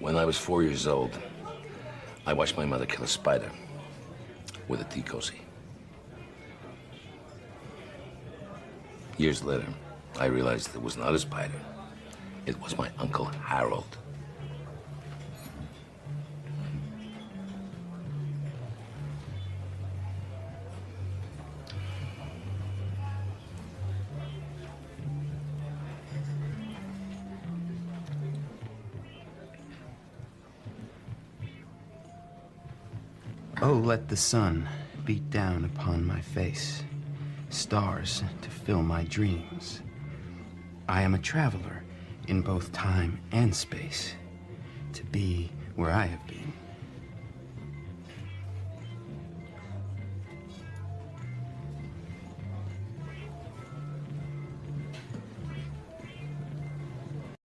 When I was 4 years old, I watched my mother kill a spider with a tea cozy. Years later, I realized it was not a spider. It was my Uncle Harold. Oh, let the sun beat down upon my face, stars to fill my dreams. I am a traveler in both time and space, to be where I have been.